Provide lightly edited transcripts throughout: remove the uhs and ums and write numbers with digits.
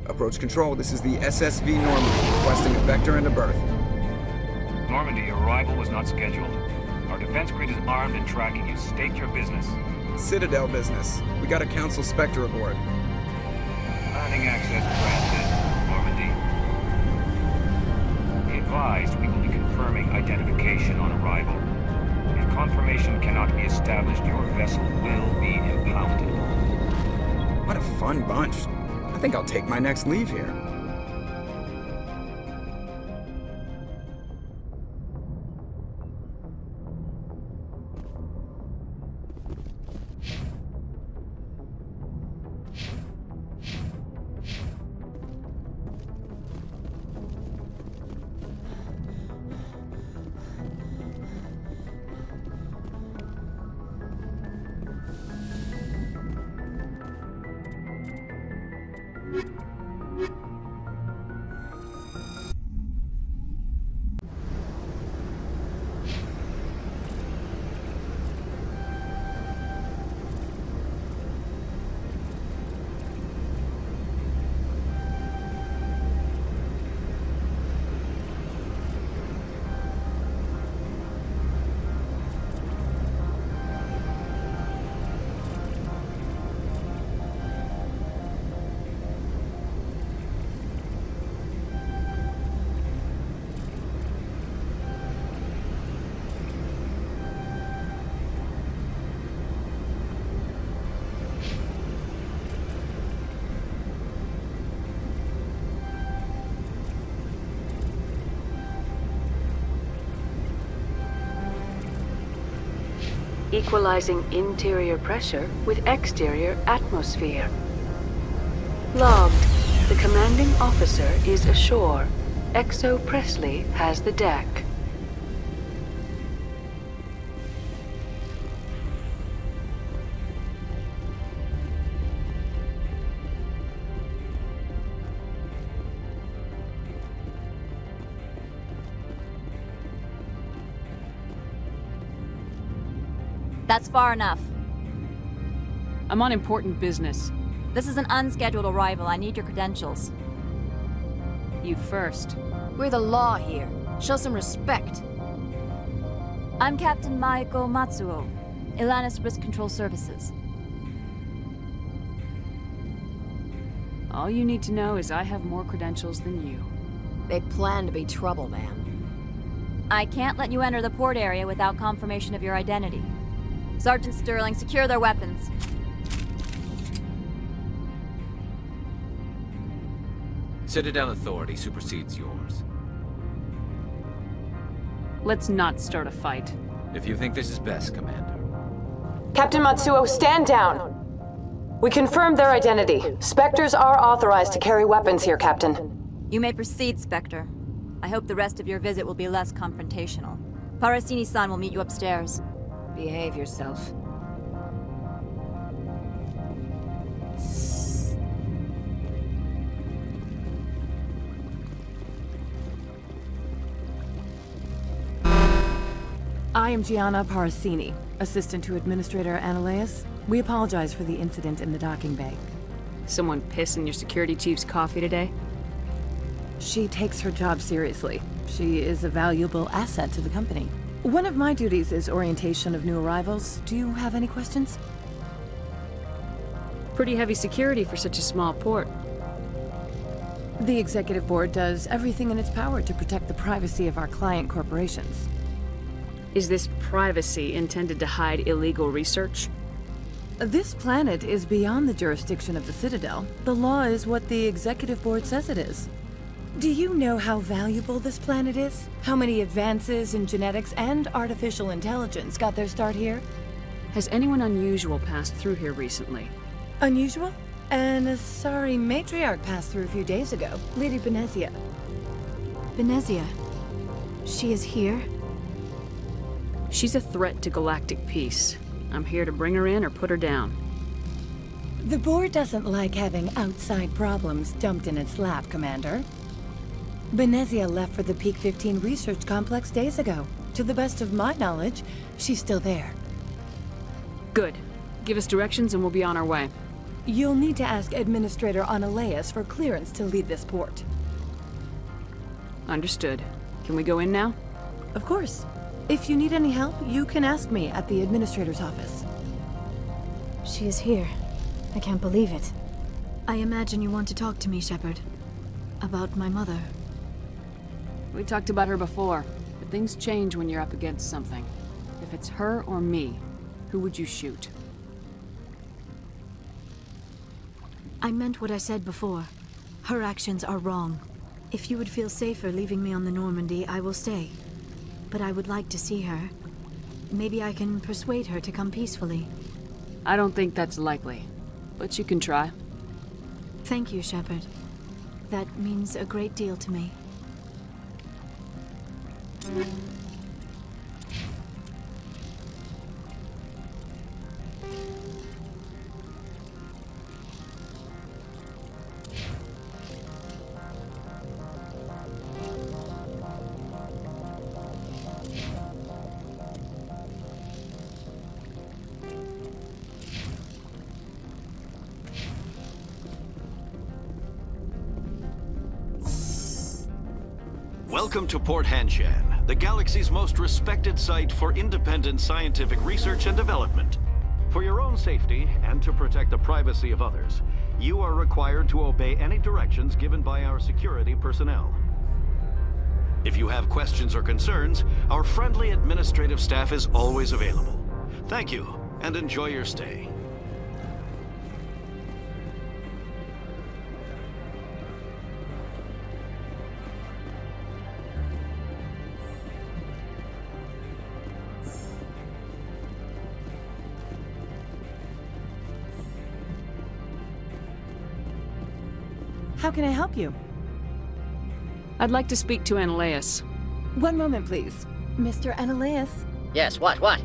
Approach control, this is the SSV Normandy, requesting a vector and a berth. Normandy, your arrival was not scheduled. Our defense grid is armed and tracking you. State your business. Citadel business. We got a Council Spectre aboard. Landing access granted, Normandy. Be advised, we will be confirming identification on arrival. If confirmation cannot be established, your vessel will be impounded. What a fun bunch. I think I'll take my next leave here. Equalizing interior pressure with exterior atmosphere. Logged. The commanding officer is ashore. Exo Presley has the deck. That's far enough. I'm on important business. This is an unscheduled arrival. I need your credentials. You first. We're the law here. Show some respect. I'm Captain Maiko Matsuo, Ilanis Risk Control Services. All you need to know is I have more credentials than you. They plan to be trouble, ma'am. I can't let you enter the port area without confirmation of your identity. Sergeant Sterling, secure their weapons. Citadel authority supersedes yours. Let's not start a fight. If you think this is best, Commander. Captain Matsuo, stand down! We confirmed their identity. Spectres are authorized to carry weapons here, Captain. You may proceed, Spectre. I hope the rest of your visit will be less confrontational. Parasini-san will meet you upstairs. Behave yourself. I am Gianna Parasini, assistant to Administrator Analeas. We apologize for the incident in the docking bay. Someone piss in your security chief's coffee today? She takes her job seriously. She is a valuable asset to the company. One of my duties is orientation of new arrivals. Do you have any questions? Pretty heavy security for such a small port. The Executive Board does everything in its power to protect the privacy of our client corporations. Is this privacy intended to hide illegal research? This planet is beyond the jurisdiction of the Citadel. The law is what the Executive Board says it is. Do you know how valuable this planet is? How many advances in genetics and artificial intelligence got their start here? Has anyone unusual passed through here recently? Unusual? An Asari matriarch passed through a few days ago, Lady Benezia. Benezia. She is here? She's a threat to galactic peace. I'm here to bring her in or put her down. The board doesn't like having outside problems dumped in its lap, Commander. Benezia left for the Peak 15 research complex days ago. To the best of my knowledge, she's still there. Good. Give us directions and we'll be on our way. You'll need to ask Administrator Analeas for clearance to leave this port. Understood. Can we go in now? Of course. If you need any help, you can ask me at the Administrator's office. She is here. I can't believe it. I imagine you want to talk to me, Shepard. About my mother. We talked about her before, but things change when you're up against something. If it's her or me, who would you shoot? I meant what I said before. Her actions are wrong. If you would feel safer leaving me on the Normandy, I will stay. But I would like to see her. Maybe I can persuade her to come peacefully. I don't think that's likely, but you can try. Thank you, Shepard. That means a great deal to me. Welcome to Port Hanshan, the galaxy's most respected site for independent scientific research and development. For your own safety and to protect the privacy of others, you are required to obey any directions given by our security personnel. If you have questions or concerns, our friendly administrative staff is always available. Thank you, and enjoy your stay. How can I help you? I'd like to speak to Analeas. One moment, please. Mr. Analeas? Yes, what?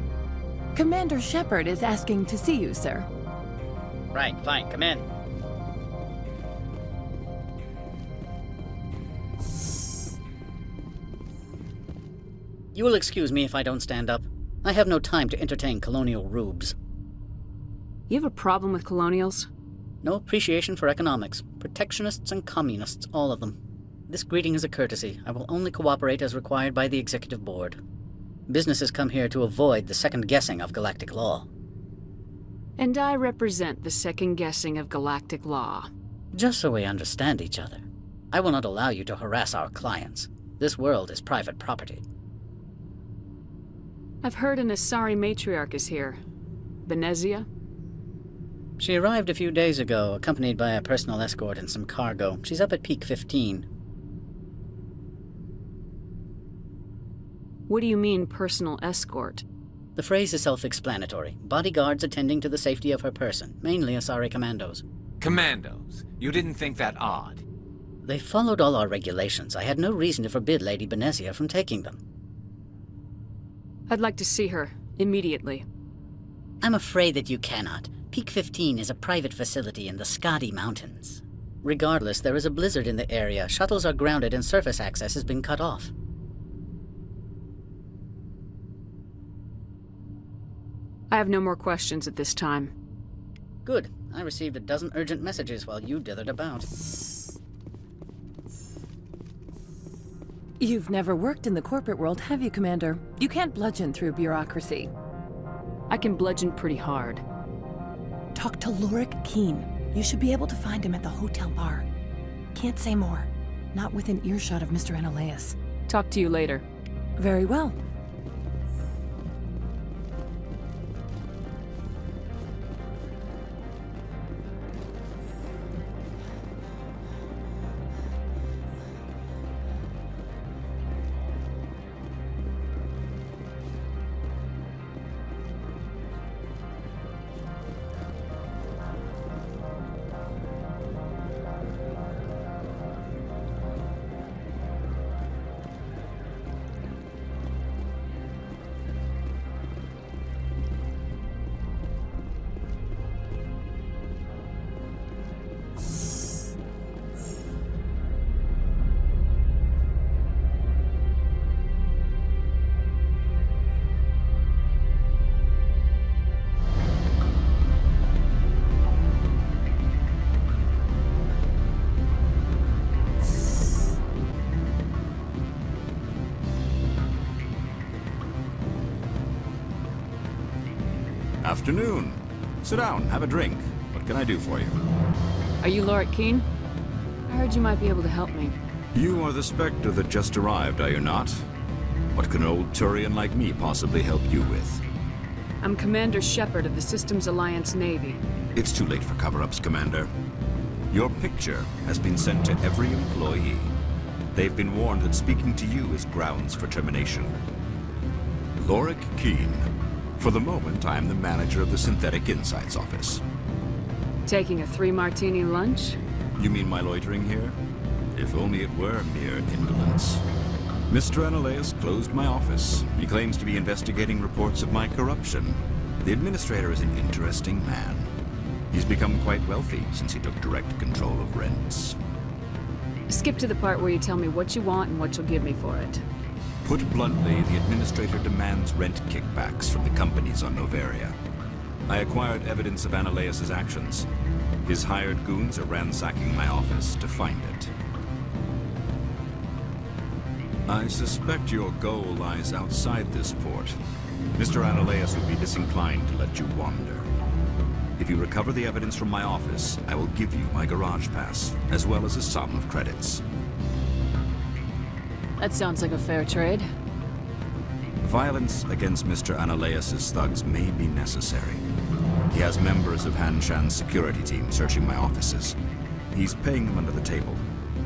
Commander Shepard is asking to see you, sir. Right, fine, come in. You will excuse me if I don't stand up. I have no time to entertain colonial rubes. You have a problem with colonials? No appreciation for economics. Protectionists and communists, all of them. This greeting is a courtesy. I will only cooperate as required by the Executive Board. Businesses come here to avoid the second-guessing of galactic law. And I represent the second-guessing of galactic law. Just so we understand each other. I will not allow you to harass our clients. This world is private property. I've heard an Asari matriarch is here. Benezia? She arrived a few days ago, accompanied by a personal escort and some cargo. She's up at Peak 15. What do you mean, personal escort? The phrase is self-explanatory. Bodyguards attending to the safety of her person, mainly Asari commandos. Commandos? You didn't think that odd? They followed all our regulations. I had no reason to forbid Lady Benezia from taking them. I'd like to see her, immediately. I'm afraid that you cannot. Peak 15 is a private facility in the Skadi Mountains. Regardless, there is a blizzard in the area, shuttles are grounded, and surface access has been cut off. I have no more questions at this time. Good. I received a dozen urgent messages while you dithered about. You've never worked in the corporate world, have you, Commander? You can't bludgeon through bureaucracy. I can bludgeon pretty hard. Talk to Lorik Keen. You should be able to find him at the hotel bar. Can't say more. Not within earshot of Mr. Analeas. Talk to you later. Very well. Afternoon. Sit down, have a drink. What can I do for you? Are you Laura Keene? I heard you might be able to help me. You are the Spectre that just arrived, are you not? What can an old Turian like me possibly help you with? I'm Commander Shepard of the Systems Alliance Navy. It's too late for cover-ups, Commander. Your picture has been sent to every employee. They've been warned that speaking to you is grounds for termination. Lorik Keene. For the moment, I am the manager of the Synthetic Insights Office. Taking a 3-martini lunch? You mean my loitering here? If only it were mere indolence. Mr. Analeus closed my office. He claims to be investigating reports of my corruption. The administrator is an interesting man. He's become quite wealthy since he took direct control of rents. Skip to the part where you tell me what you want and what you'll give me for it. Put bluntly, the administrator demands rent kickbacks from the companies on Noveria. I acquired evidence of Analeus' actions. His hired goons are ransacking my office to find it. I suspect your goal lies outside this port. Mr. Analeus would be disinclined to let you wander. If you recover the evidence from my office, I will give you my garage pass, as well as a sum of credits. That sounds like a fair trade. Violence against Mr. Analeus' thugs may be necessary. He has members of Han Shan's security team searching my offices. He's paying them under the table.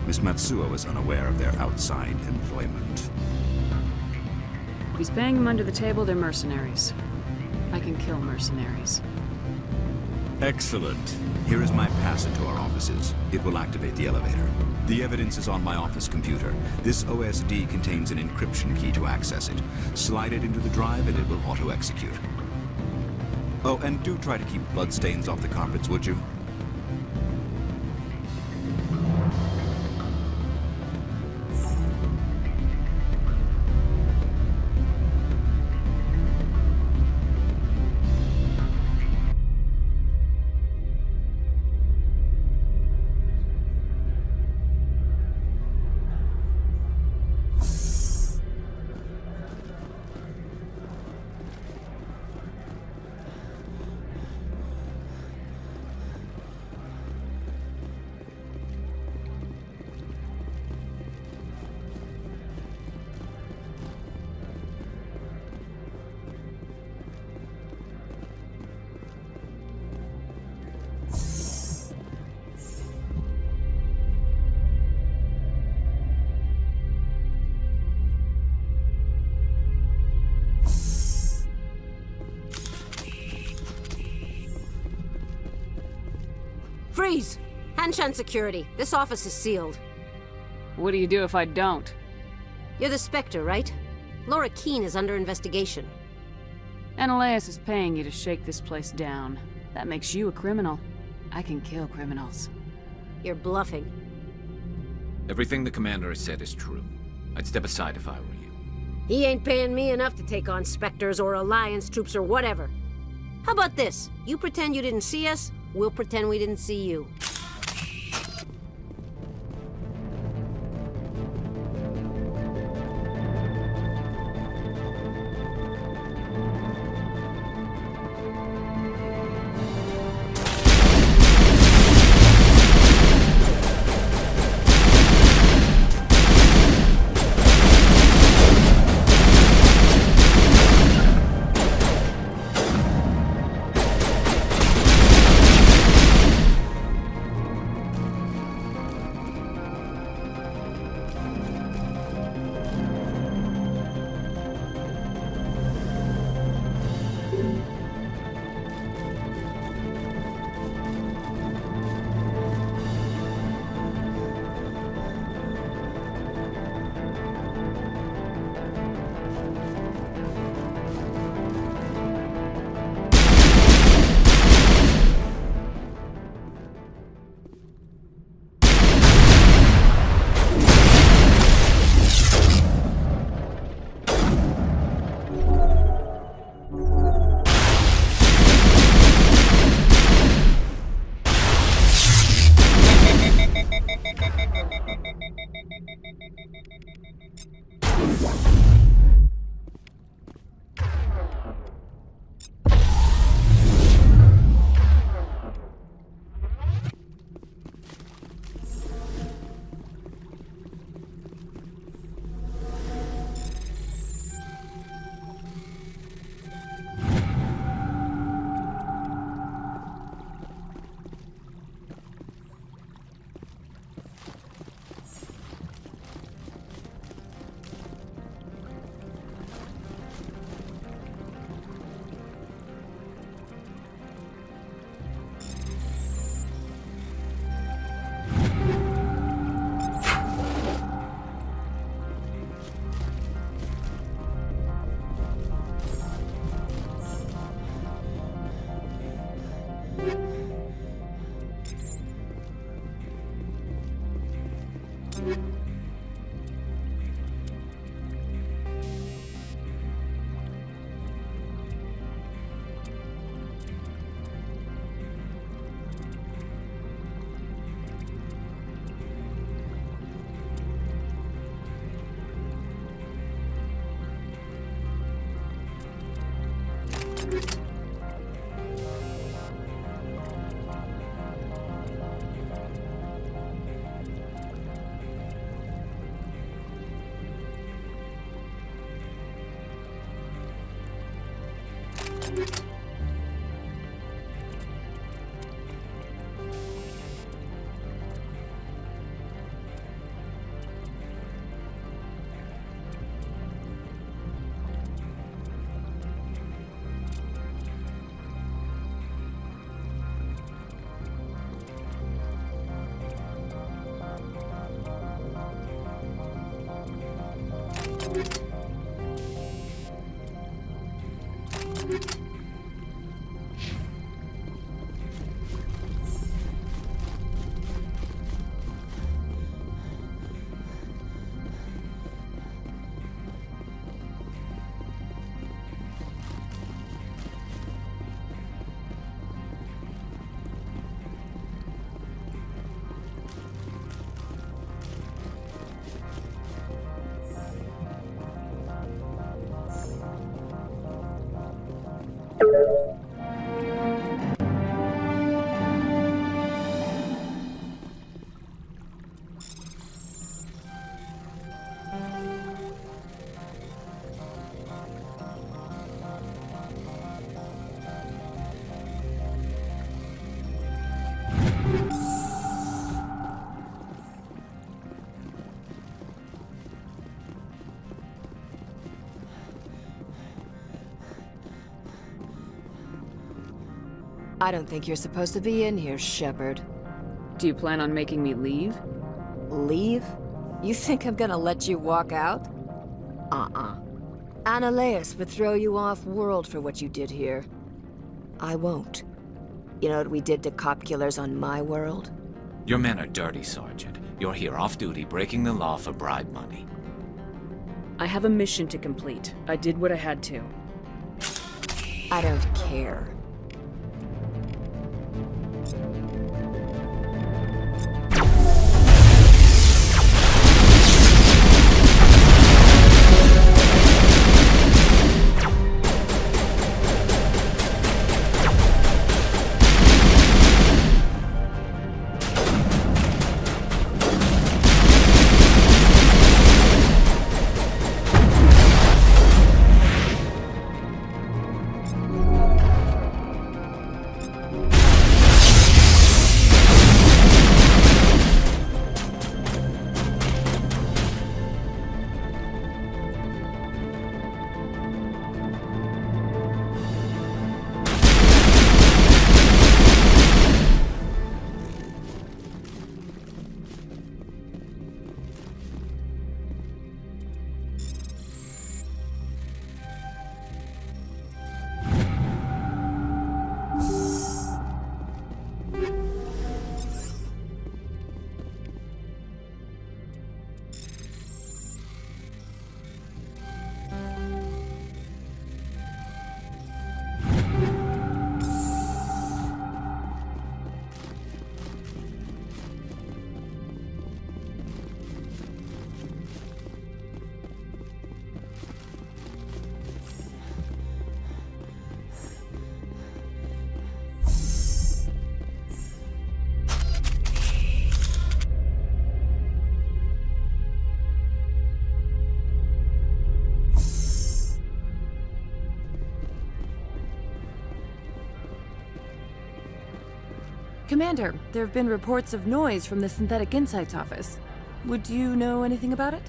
Miss Matsuo is unaware of their outside employment. If he's paying them under the table, they're mercenaries. I can kill mercenaries. Excellent. Here is my pass into our offices. It will activate the elevator. The evidence is on my office computer. This OSD contains an encryption key to access it. Slide it into the drive and it will auto-execute. Oh, and do try to keep bloodstains off the carpets, would you? Freeze! Hanshan Security. This office is sealed. What do you do if I don't? You're the Spectre, right? Laura Keene is under investigation. Analeus is paying you to shake this place down. That makes you a criminal. I can kill criminals. You're bluffing. Everything the commander has said is true. I'd step aside if I were you. He ain't paying me enough to take on Spectres or Alliance troops or whatever. How about this? You pretend you didn't see us, we'll pretend we didn't see you. I don't think you're supposed to be in here, Shepard. Do you plan on making me leave? Leave? You think I'm gonna let you walk out? Annaleus would throw you off-world for what you did here. I won't. You know what we did to cop killers on my world? Your men are dirty, Sergeant. You're here off-duty, breaking the law for bribe money. I have a mission to complete. I did what I had to. I don't care. Commander, there have been reports of noise from the Synthetic Insights office. Would you know anything about it?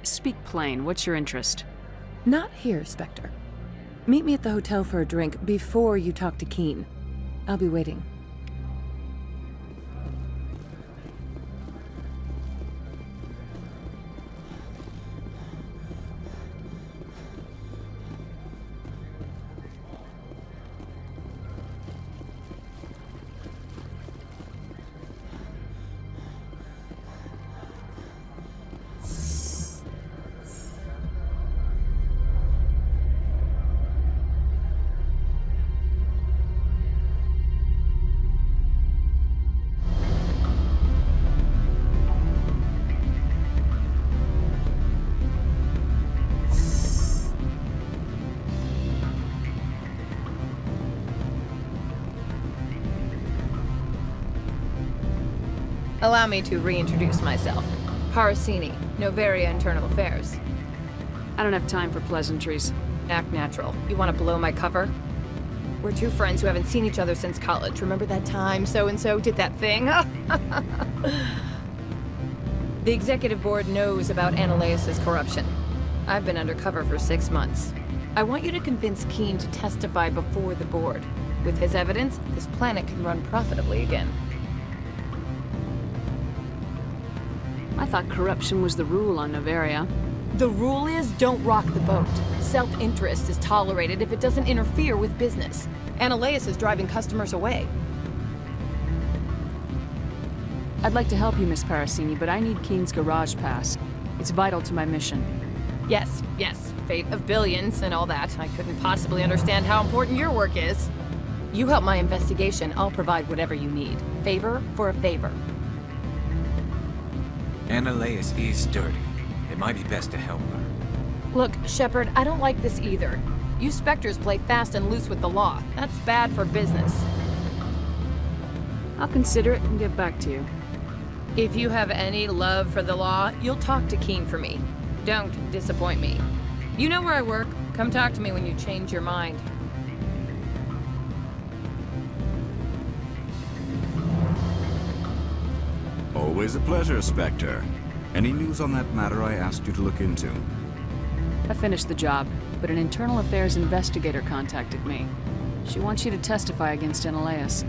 Speak plain. What's your interest? Not here, Spectre. Meet me at the hotel for a drink before you talk to Keen. I'll be waiting. Allow me to reintroduce myself. Parasini, Noveria Internal Affairs. I don't have time for pleasantries. Act natural. You want to blow my cover? We're two friends who haven't seen each other since college. Remember that time so-and-so did that thing? The executive board knows about Ananias' corruption. I've been undercover for 6 months. I want you to convince Keen to testify before the board. With his evidence, this planet can run profitably again. I thought corruption was the rule on Noveria. The rule is, don't rock the boat. Self-interest is tolerated if it doesn't interfere with business. Ananias is driving customers away. I'd like to help you, Miss Parasini, but I need Keen's garage pass. It's vital to my mission. Yes, fate of billions and all that. I couldn't possibly understand how important your work is. You help my investigation, I'll provide whatever you need. Favor for a favor. Ananias is dirty. It might be best to help her. Look, Shepard, I don't like this either. You Spectres play fast and loose with the law. That's bad for business. I'll consider it and get back to you. If you have any love for the law, you'll talk to Keen for me. Don't disappoint me. You know where I work. Come talk to me when you change your mind. Always a pleasure, Spectre. Any news on that matter I asked you to look into? I finished the job, but an internal affairs investigator contacted me. She wants you to testify against Ananias.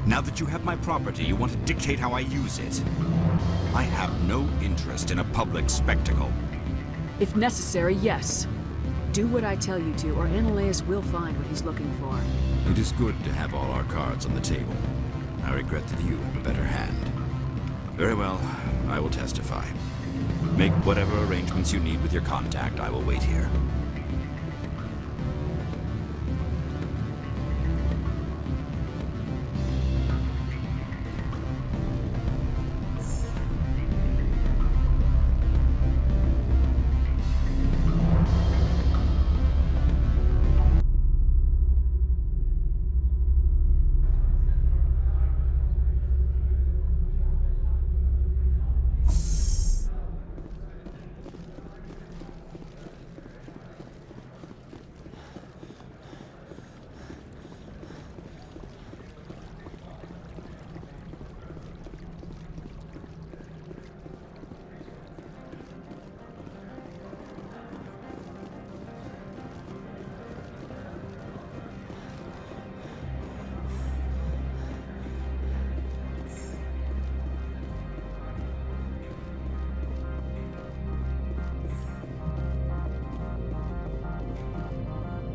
Now that you have my property, you want to dictate how I use it. I have no interest in a public spectacle. If necessary, yes. Do what I tell you to, or Ananias will find what he's looking for. It is good to have all our cards on the table. I regret that you have a better hand. Very well, I will testify. Make whatever arrangements you need with your contact. I will wait here.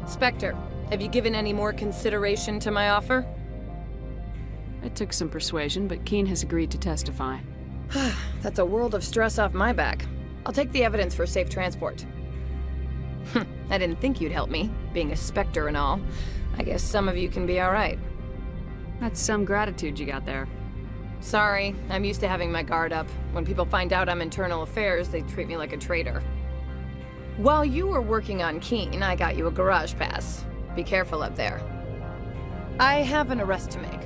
Spectre, have you given any more consideration to my offer? It took some persuasion, but Keen has agreed to testify. That's a world of stress off my back. I'll take the evidence for safe transport. I didn't think you'd help me, being a Spectre and all. I guess some of you can be alright. That's some gratitude you got there. Sorry, I'm used to having my guard up. When people find out I'm internal affairs, they treat me like a traitor. While you were working on Keen, I got you a garage pass. Be careful up there. I have an arrest to make.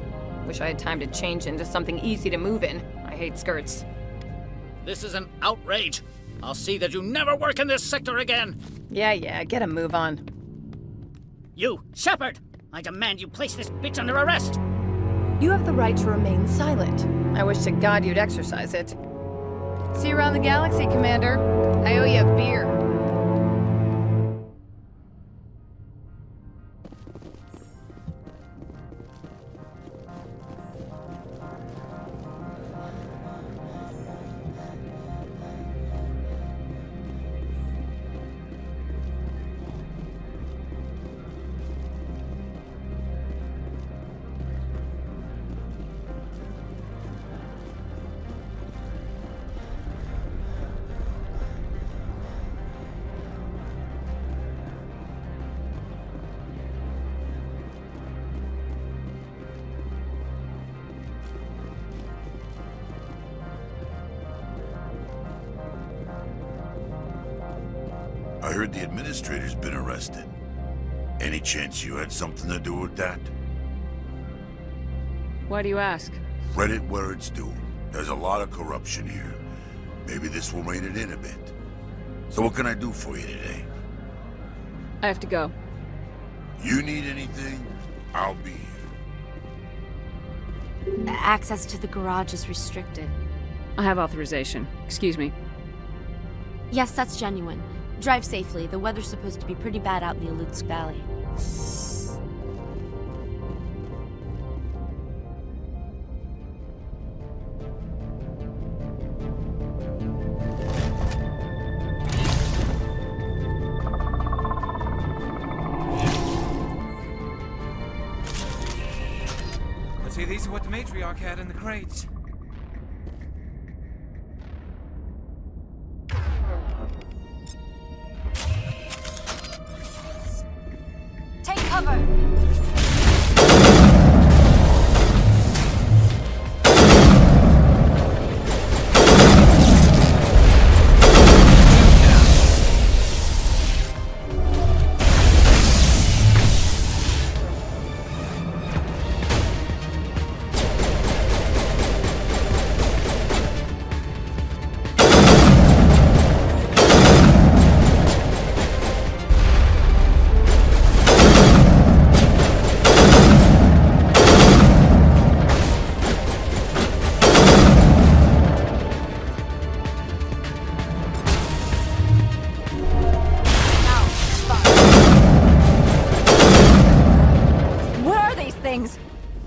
Wish I had time to change into something easy to move in. I hate skirts. This is an outrage. I'll see that you never work in this sector again. Yeah, get a move on. You, Shepard! I demand you place this bitch under arrest! You have the right to remain silent. I wish to God you'd exercise it. See you around the galaxy, Commander. I owe you a beer. I heard the administrator's been arrested. Any chance you had something to do with that? Why do you ask? Credit where it's due. There's a lot of corruption here. Maybe this will rein it in a bit. So what can I do for you today? I have to go. You need anything? I'll be here. Access to the garage is restricted. I have authorization. Excuse me. Yes, that's genuine. Drive safely. The weather's supposed to be pretty bad out in the Alutsk Valley. Let's see, these are what the matriarch had in the crates. Take cover!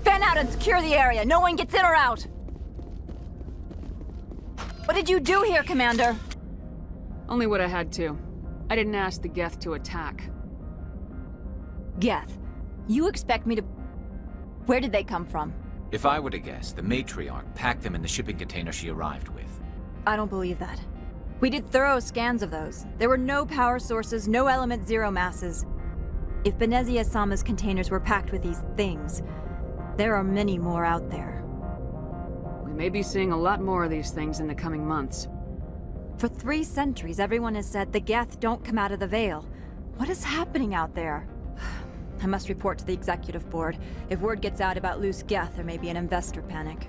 Fan out and secure the area. No one gets in or out. What did you do here, Commander? Only what I had to. I didn't ask the Geth to attack. Geth? You expect me to... Where did they come from? If I were to guess, the matriarch packed them in the shipping container she arrived with. I don't believe that. We did thorough scans of those. There were no power sources, no element zero masses. If Benezia Sama's containers were packed with these things, there are many more out there. We may be seeing a lot more of these things in the coming months. For 3 centuries, everyone has said the Geth don't come out of the Veil. What is happening out there? I must report to the Executive Board. If word gets out about loose Geth, there may be an investor panic.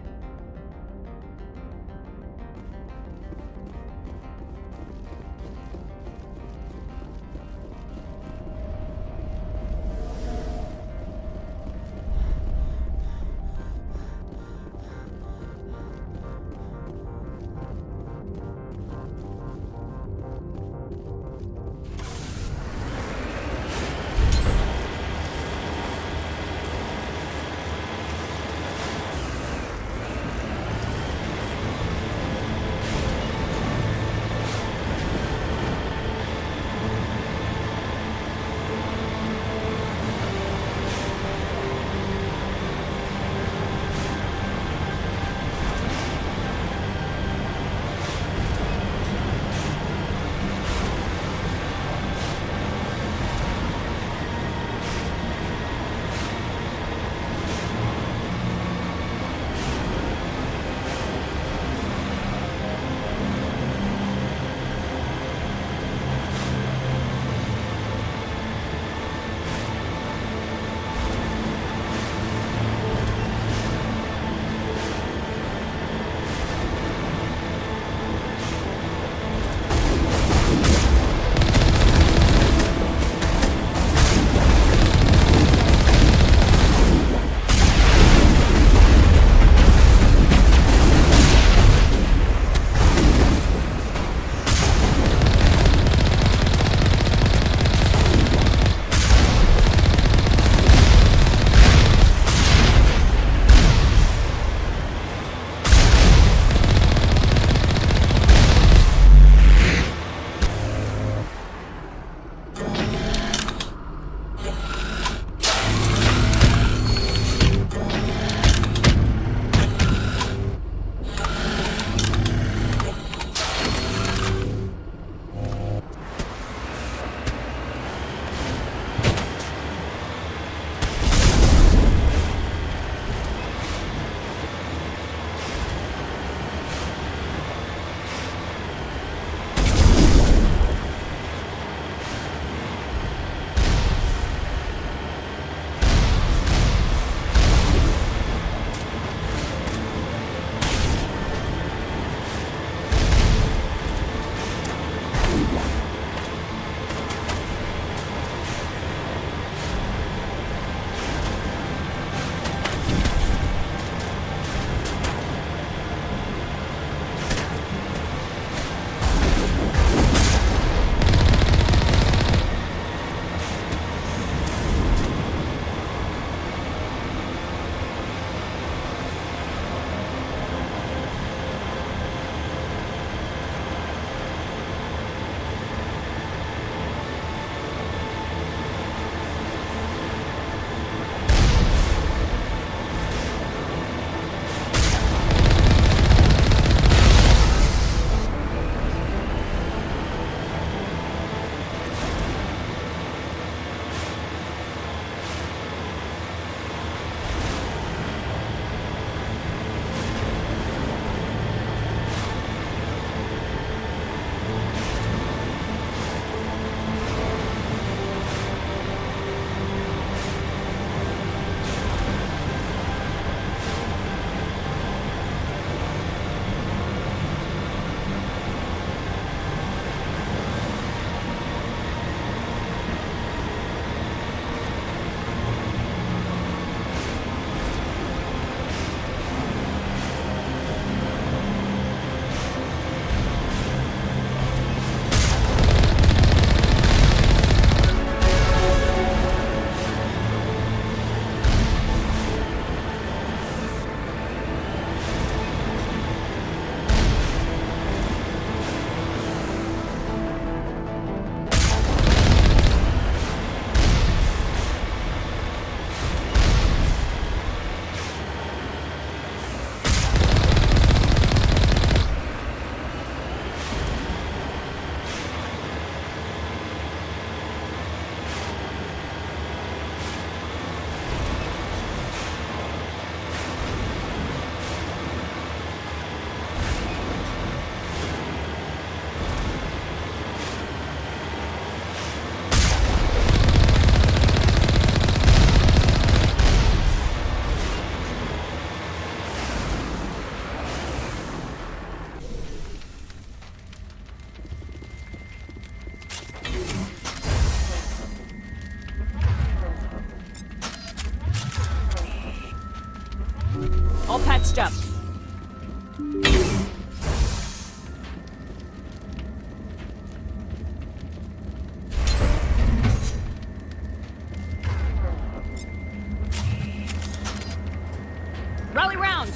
Rally round!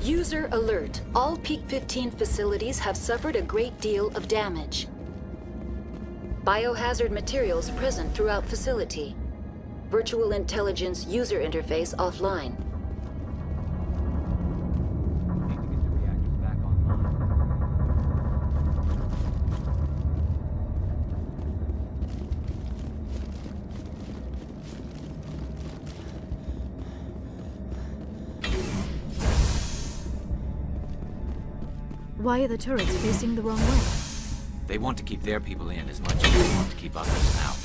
User alert. All Peak 15 facilities have suffered a great deal of damage. Biohazard materials present throughout facility. Virtual intelligence user interface offline. Why are the turrets facing the wrong way? They want to keep their people in as much as they want to keep others out.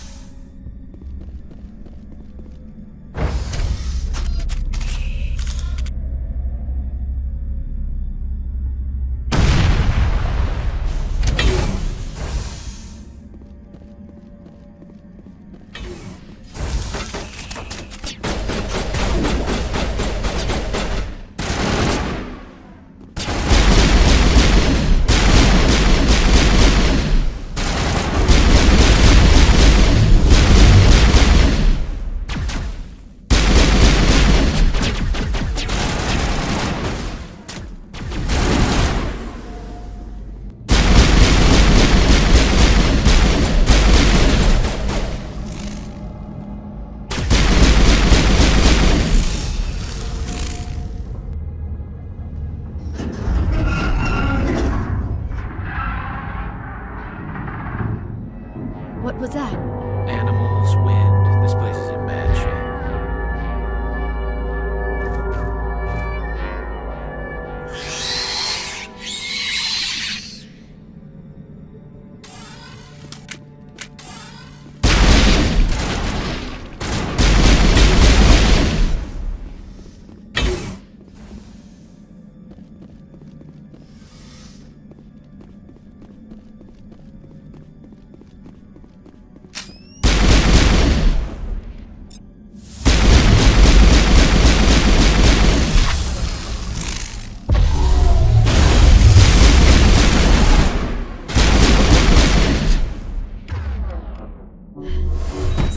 What was that? Animals, wind. This place is in bad shape.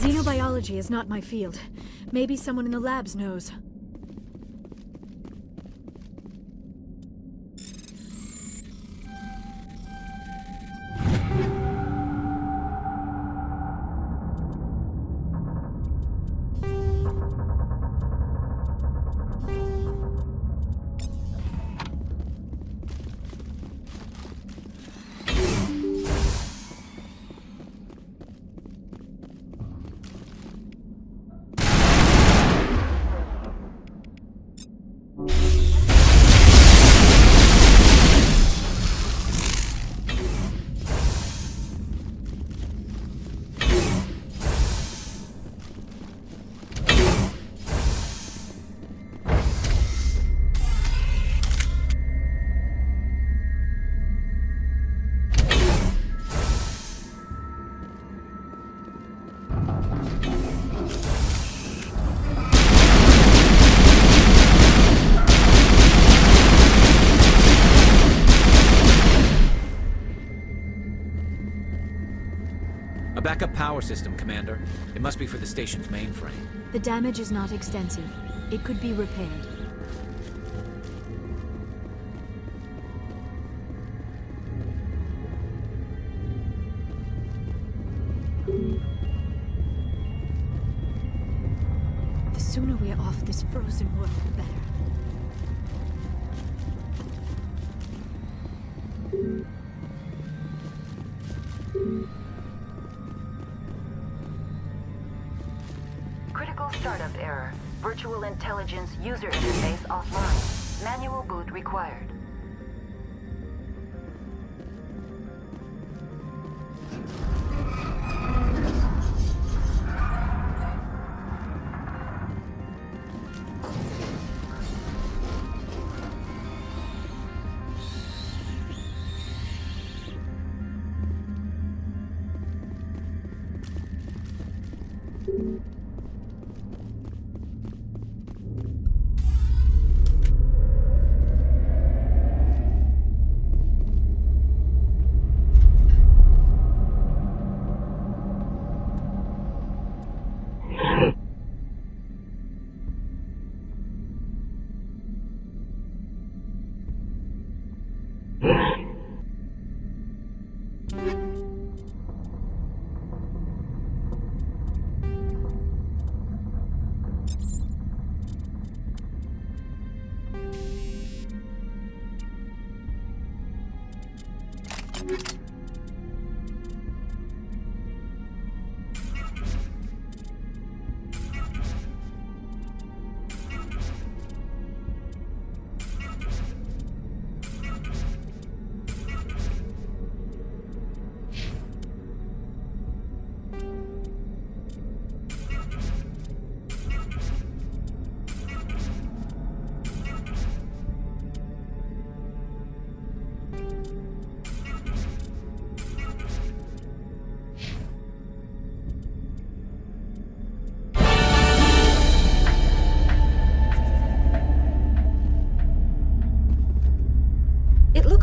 Xenobiology is not my field. Maybe someone in the labs knows. power system, Commander. It must be for the station's mainframe. The damage is not extensive. It could be repaired. The sooner we're off this frozen world, the better. Critical startup error. Virtual intelligence user interface offline. Manual boot required.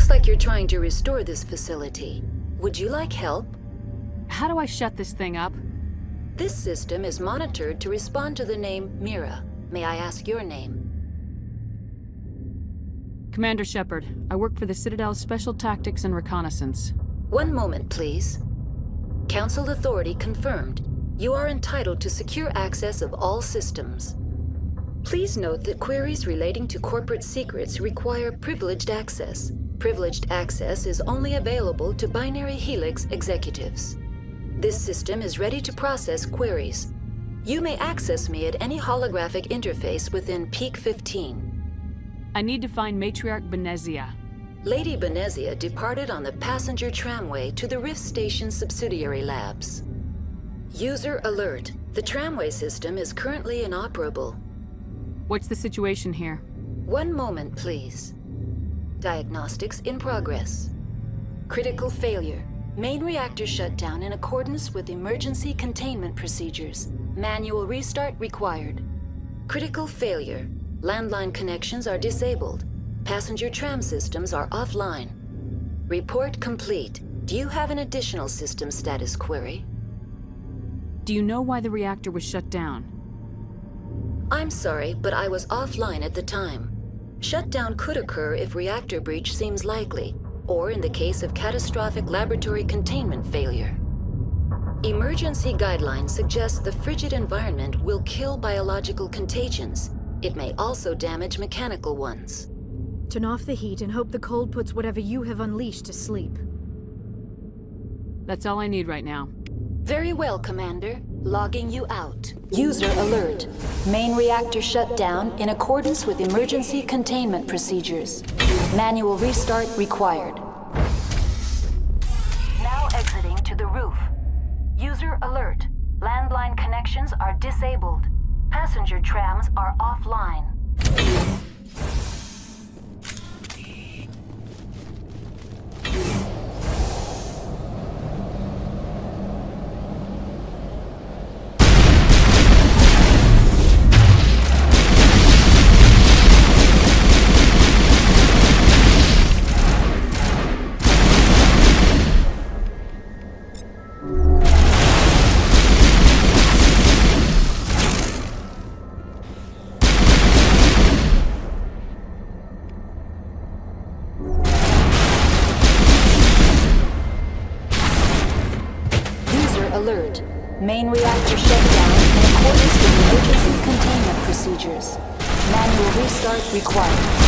Looks like you're trying to restore this facility. Would you like help? How do I shut this thing up? This system is monitored to respond to the name Mira. May I ask your name? Commander Shepard. I work for the Citadel's Special Tactics and Reconnaissance. One moment, please. Council authority confirmed. You are entitled to secure access of all systems. Please note that queries relating to corporate secrets require privileged access. Privileged access is only available to Binary Helix executives. This system is ready to process queries. You may access me at any holographic interface within Peak 15. I need to find Matriarch Benezia. Lady Benezia departed on the passenger tramway to the Rift Station subsidiary labs. User alert. The tramway system is currently inoperable. What's the situation here? One moment, please. Diagnostics in progress. Critical failure. Main reactor shut down in accordance with emergency containment procedures. Manual restart required. Critical failure. Landline connections are disabled. Passenger tram systems are offline. Report complete. Do you have an additional system status query? Do you know why the reactor was shut down? I'm sorry, but I was offline at the time. Shutdown could occur if reactor breach seems likely, or in the case of catastrophic laboratory containment failure. Emergency guidelines suggest the frigid environment will kill biological contagions. It may also damage mechanical ones. Turn off the heat and hope the cold puts whatever you have unleashed to sleep. That's all I need right now. Very well, Commander. Logging you out. User alert. Main reactor shut down in accordance with emergency containment procedures. Manual restart required. Now exiting to the roof. User alert. Landline connections are disabled. Passenger trams are offline. Main reactor shut down in accordance with emergency containment procedures. Manual restart required.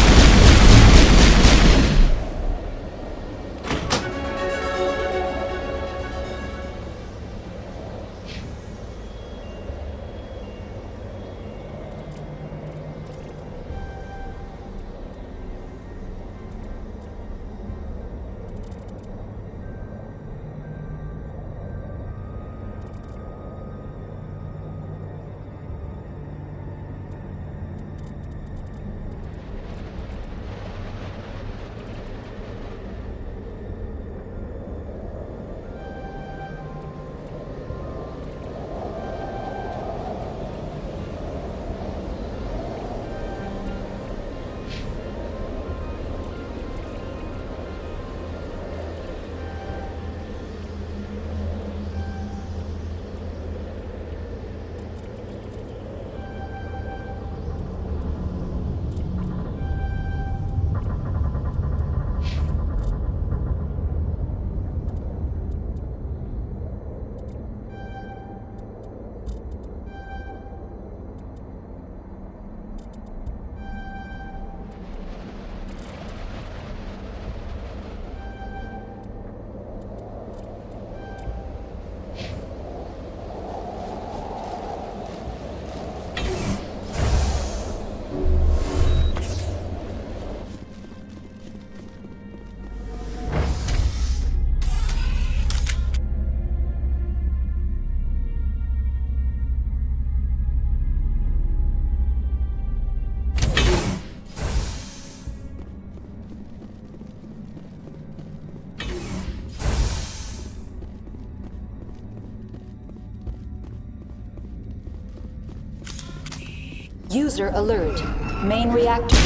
User alert. Main reactor.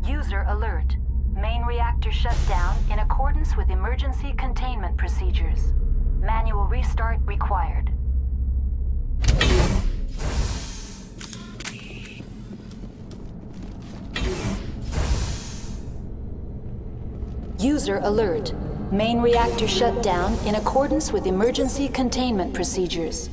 User alert. Main reactor shut down in accordance with emergency containment procedures. Manual restart required. User alert. Main reactor shut down in accordance with emergency containment procedures.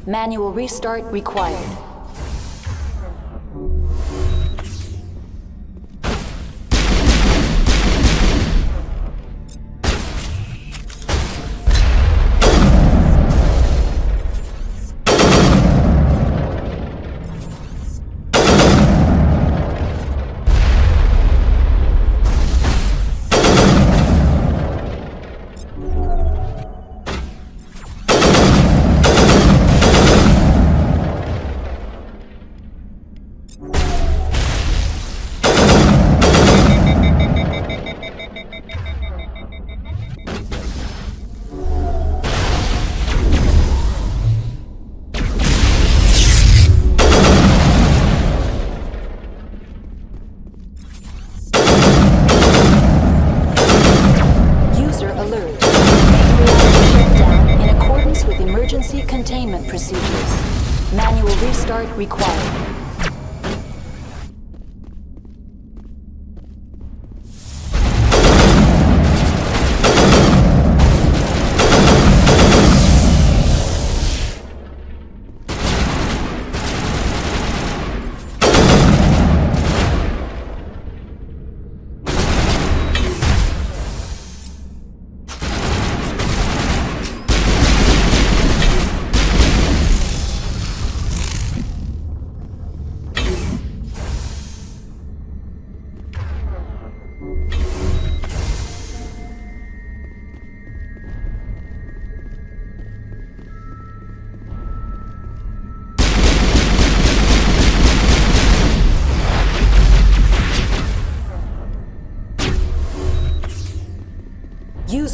Manual restart required. Emergency containment procedures. Manual restart required.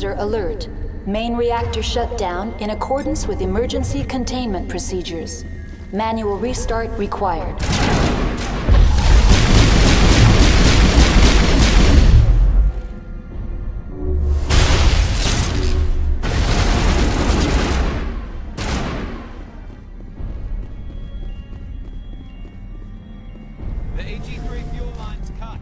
User alert. Main reactor shut down in accordance with emergency containment procedures. Manual restart required. The AG-3 fuel line's cut.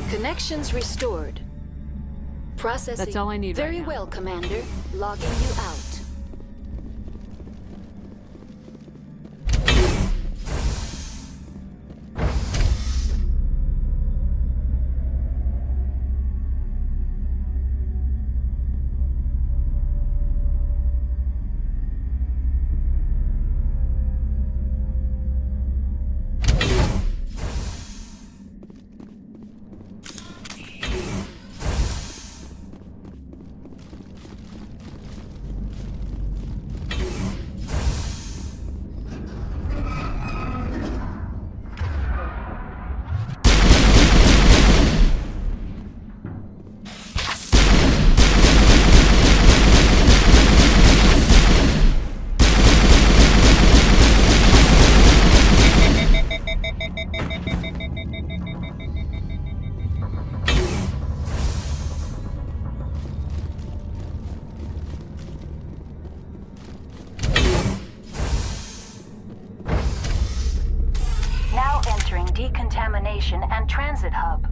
Connections restored. Processing. That's all I need Very right now. well, Commander. Logging you out. Now entering decontamination and transit hub.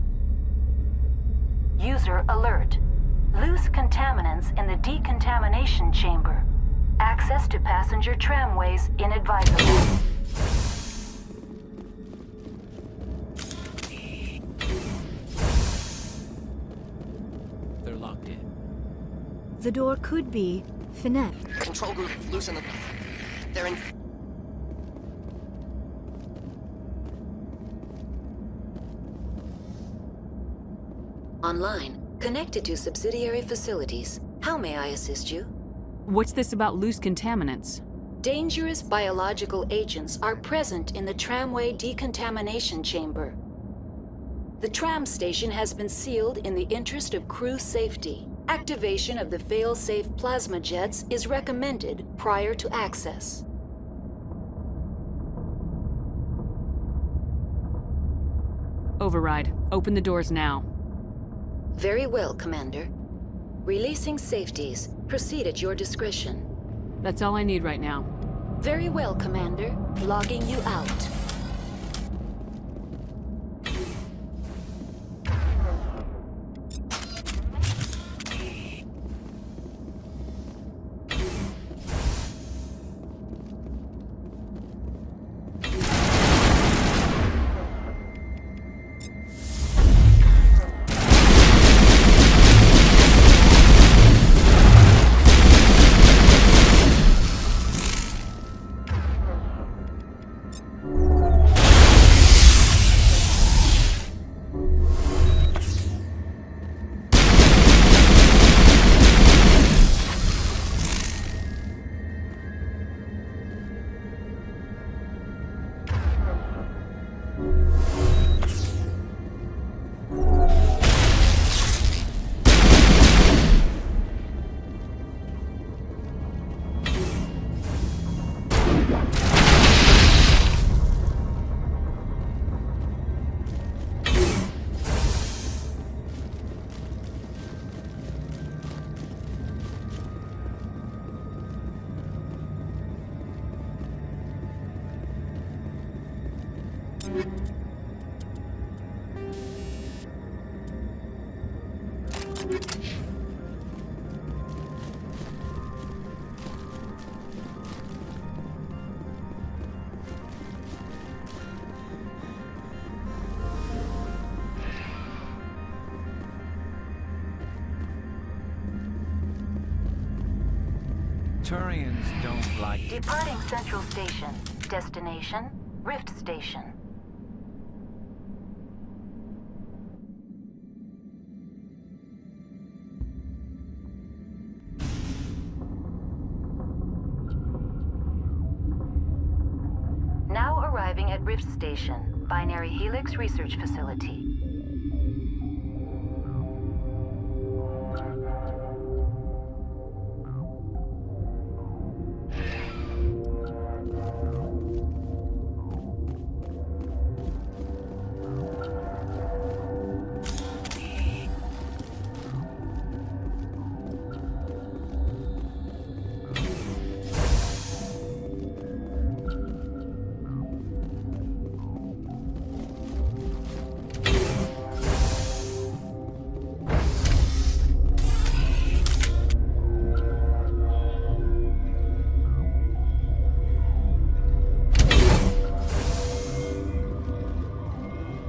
User alert. Loose contaminants in the decontamination chamber. Access to passenger tramways inadvisable. They're locked in. The door could be Finette. Control group, loosen them. They're in... Online. Connected to subsidiary facilities. How may I assist you? What's this about loose contaminants? Dangerous biological agents are present in the tramway decontamination chamber. The tram station has been sealed in the interest of crew safety. Activation of the fail-safe plasma jets is recommended prior to access. Override. Open the doors now. Very well, Commander. Releasing safeties. Proceed at your discretion. That's all I need right now. Very well, Commander. Logging you out. Turians don't like... Departing Central Station. Destination, Rift Station. Now arriving at Rift Station, Binary Helix Research Facility.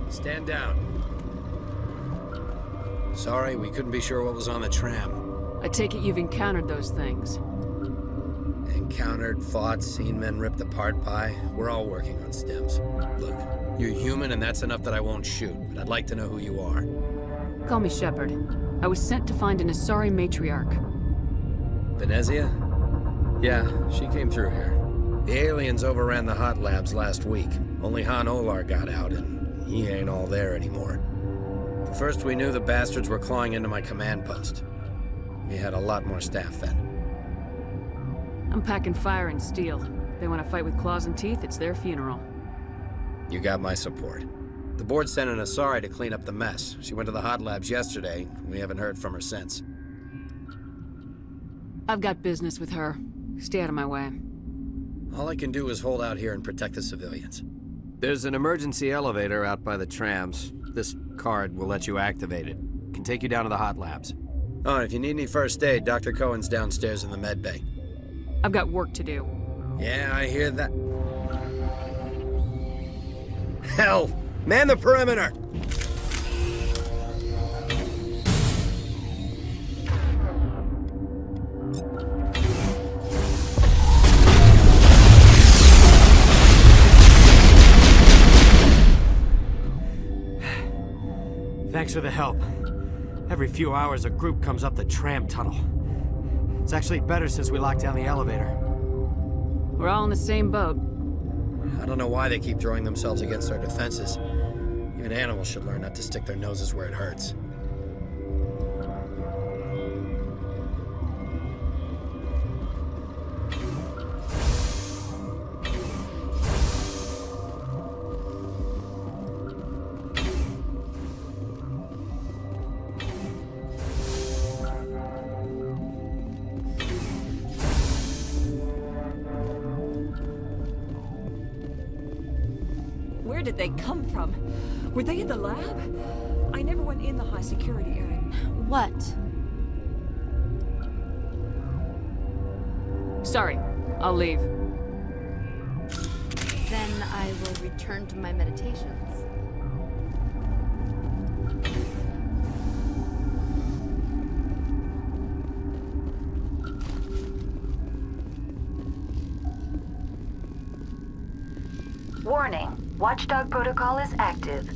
Stand down. Sorry, we couldn't be sure what was on the tram. I take it you've encountered those things. Encountered, fought, seen men ripped apart by. We're all working on stems. Look, you're human and that's enough that I won't shoot, but I'd like to know who you are. Call me Shepard. I was sent to find an Asari matriarch. Benezia? Yeah, she came through here. The aliens overran the hot labs last week. Only Han Olar got out and he ain't all there anymore. First we knew the bastards were clawing into my command post. We had a lot more staff then. I'm packing fire and steel. They want to fight with claws and teeth, it's their funeral. You got my support. The board sent an Asari to clean up the mess. She went to the hot labs yesterday. We haven't heard from her since. I've got business with her. Stay out of my way. All I can do is hold out here and protect the civilians. There's an emergency elevator out by the trams. This card will let you activate it. Can take you down to the hot labs. Oh, and if you need any first aid, Dr. Cohen's downstairs in the med bay. I've got work to do. Yeah, I hear that. Hell! Man the perimeter! Thanks for the help. Every few hours, a group comes up the tram tunnel. It's actually better since we locked down the elevator. We're all in the same boat. I don't know why they keep throwing themselves against our defenses. Even animals should learn not to stick their noses where it hurts. Where did they come from? Were they in the lab? I never went in the high security area. What? Sorry, I'll leave. Then I will return to my meditations. Warning. Watchdog protocol is active.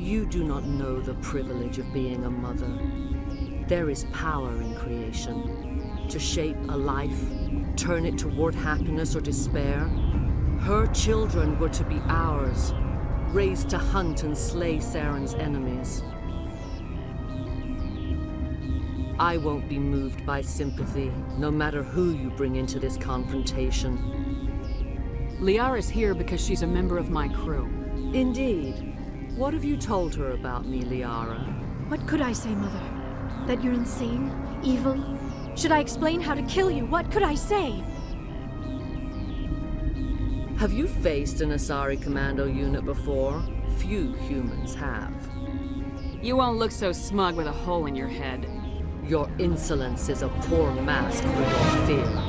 You do not know the privilege of being a mother. There is power in creation. To shape a life, turn it toward happiness or despair. Her children were to be ours, raised to hunt and slay Saren's enemies. I won't be moved by sympathy, no matter who you bring into this confrontation. Liara's here because she's a member of my crew. Indeed. What have you told her about me, Liara? What could I say, Mother? That you're insane? Evil? Should I explain how to kill you? What could I say? Have you faced an Asari commando unit before? Few humans have. You won't look so smug with a hole in your head. Your insolence is a poor mask for your fear.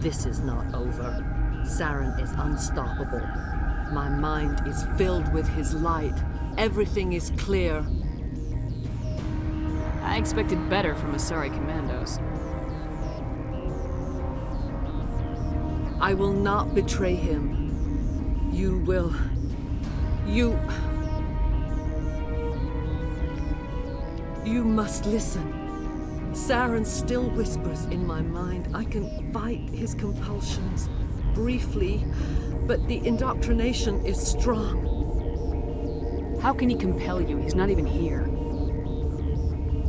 This is not over. Saren is unstoppable. My mind is filled with his light. Everything is clear. I expected better from Asari commandos. I will not betray him. You will... You must listen. Saren still whispers in my mind. I can fight his compulsions, briefly, but the indoctrination is strong. How can he compel you? He's not even here.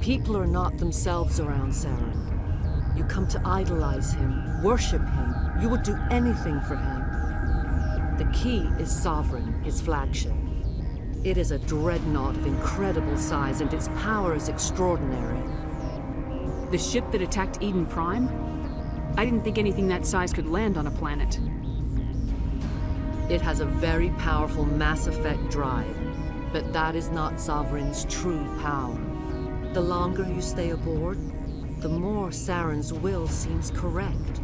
People are not themselves around Saren. You come to idolize him, worship him. You would do anything for him. The key is Sovereign, his flagship. It is a dreadnought of incredible size, and its power is extraordinary. The ship that attacked Eden Prime? I didn't think anything that size could land on a planet. It has a very powerful Mass Effect drive, but that is not Sovereign's true power. The longer you stay aboard, the more Saren's will seems correct.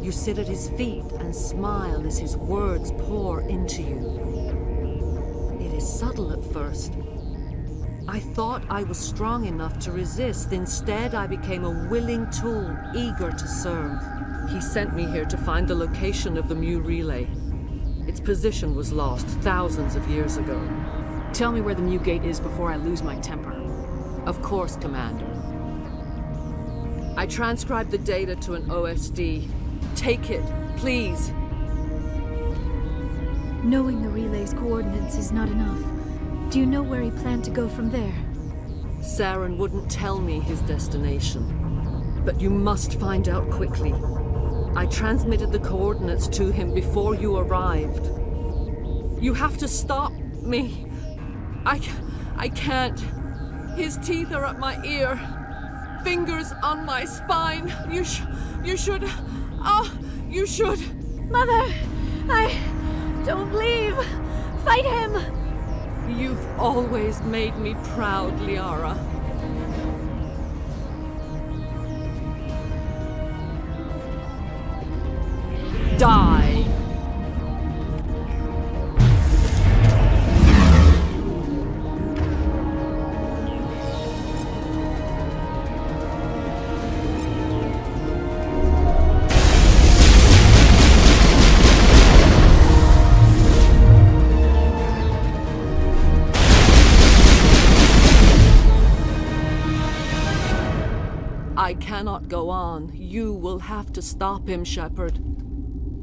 You sit at his feet and smile as his words pour into you. It is subtle at first. I thought I was strong enough to resist. Instead, I became a willing tool, eager to serve. He sent me here to find the location of the Mu relay. Its position was lost thousands of years ago. Tell me where the Mu gate is before I lose my temper. Of course, Commander. I transcribed the data to an OSD. Take it, please. Knowing the relay's coordinates is not enough. Do you know where he planned to go from there? Saren wouldn't tell me his destination. But you must find out quickly. I transmitted the coordinates to him before you arrived. You have to stop me. I can't. His teeth are at my ear. Fingers on my spine. You should... Oh, you should... Mother! Don't leave! Fight him! You've always made me proud, Liara. Die! I cannot go on. You will have to stop him, Shepard.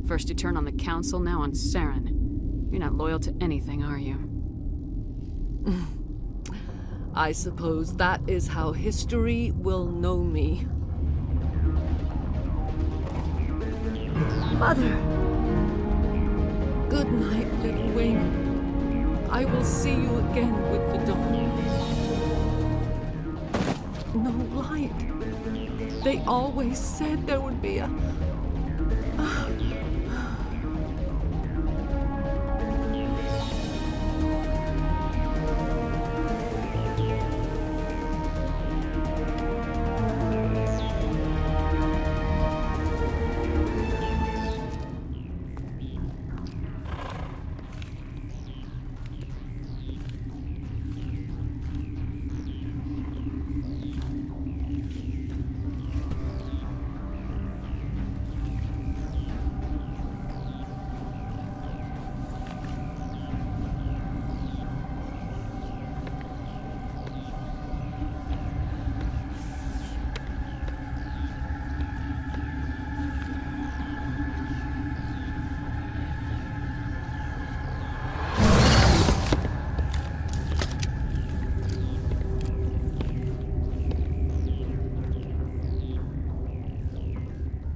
First you turn on the Council, now on Saren. You're not loyal to anything, are you? I suppose that is how history will know me. Mother! Good night, little wing. I will see you again with the dawn. No light. They always said there would be a...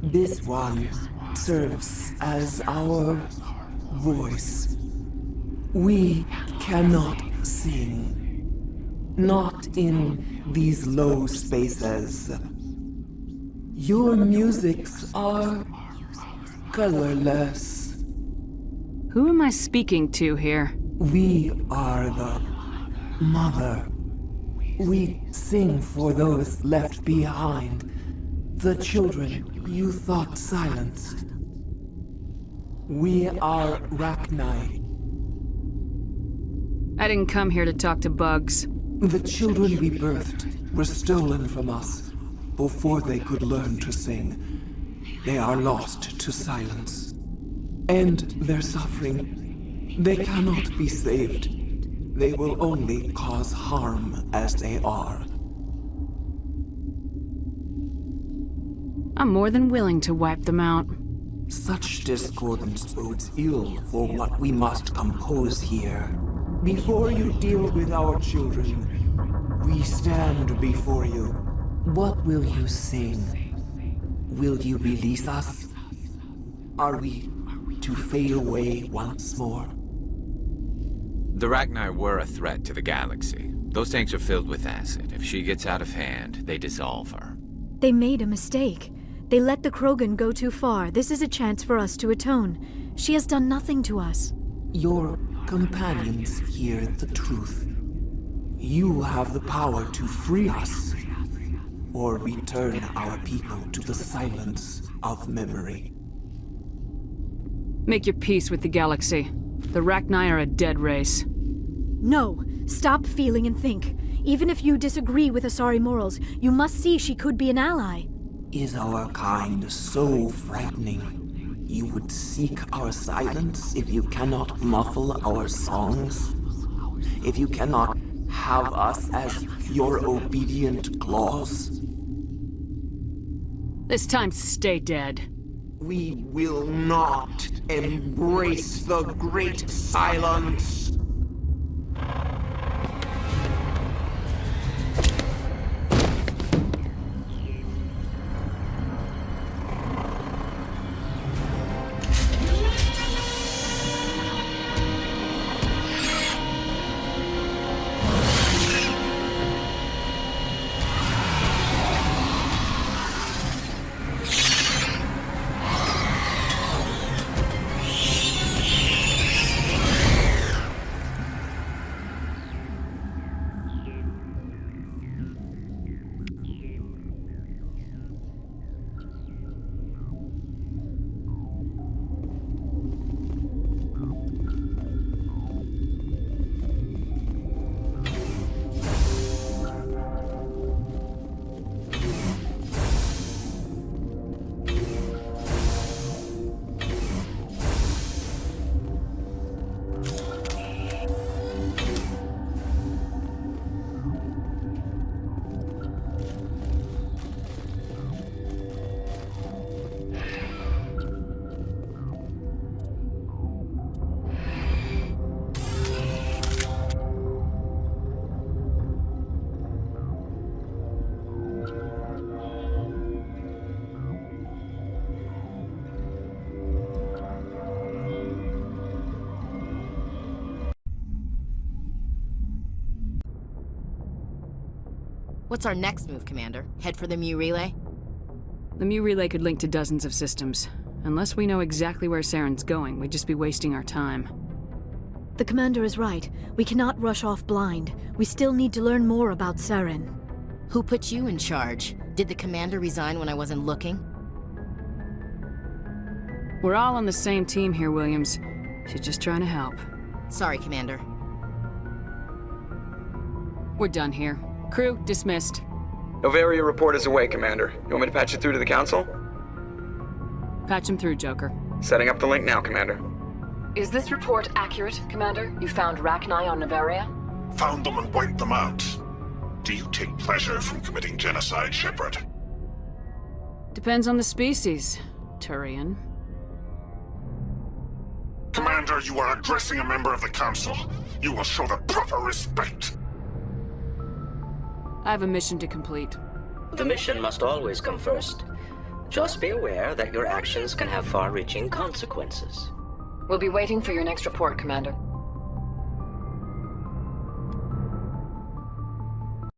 This one serves as our voice. We cannot sing. Not in these low spaces. Your musics are colorless. Who am I speaking to here? We are the Mother. We sing for those left behind. The children you thought silenced. We are Rachni. I didn't come here to talk to bugs. The children we birthed were stolen from us before they could learn to sing. They are lost to silence. And their suffering, they cannot be saved. They will only cause harm as they are. I'm more than willing to wipe them out. Such discordance bodes ill for what we must compose here. Before you deal with our children, We stand before you. What will you sing? Will you release us? Are we to fade away once more? The Rachni were a threat to the galaxy. Those tanks are filled with acid. If she gets out of hand, they dissolve her. They made a mistake. They let the Krogan go too far. This is a chance for us to atone. She has done nothing to us. Your companions hear the truth. You have the power to free us, or return our people to the silence of memory. Make your peace with the galaxy. The Rachni are a dead race. No! Stop feeling and think. Even if you disagree with Asari morals, you must see she could be an ally. Is our kind so frightening? You would seek our silence if you cannot muffle our songs? If you cannot have us as your obedient claws? This time, stay dead. We will not embrace the great silence. What's our next move, Commander? Head for the Mu Relay? The Mu Relay could link to dozens of systems. Unless we know exactly where Saren's going, we'd just be wasting our time. The Commander is right. We cannot rush off blind. We still need to learn more about Saren. Who put you in charge? Did the Commander resign when I wasn't looking? We're all on the same team here, Williams. She's just trying to help. Sorry, Commander. We're done here. Crew, dismissed. Noveria report is away, Commander. You want me to patch it through to the Council? Patch him through, Joker. Setting up the link now, Commander. Is this report accurate, Commander? You found Rachni on Noveria? Found them and wiped them out. Do you take pleasure from committing genocide, Shepard? Depends on the species, Turian. Commander, you are addressing a member of the Council. You will show the proper respect. I have a mission to complete. The mission must always come first. Just be aware that your actions can have far-reaching consequences. We'll be waiting for your next report, Commander.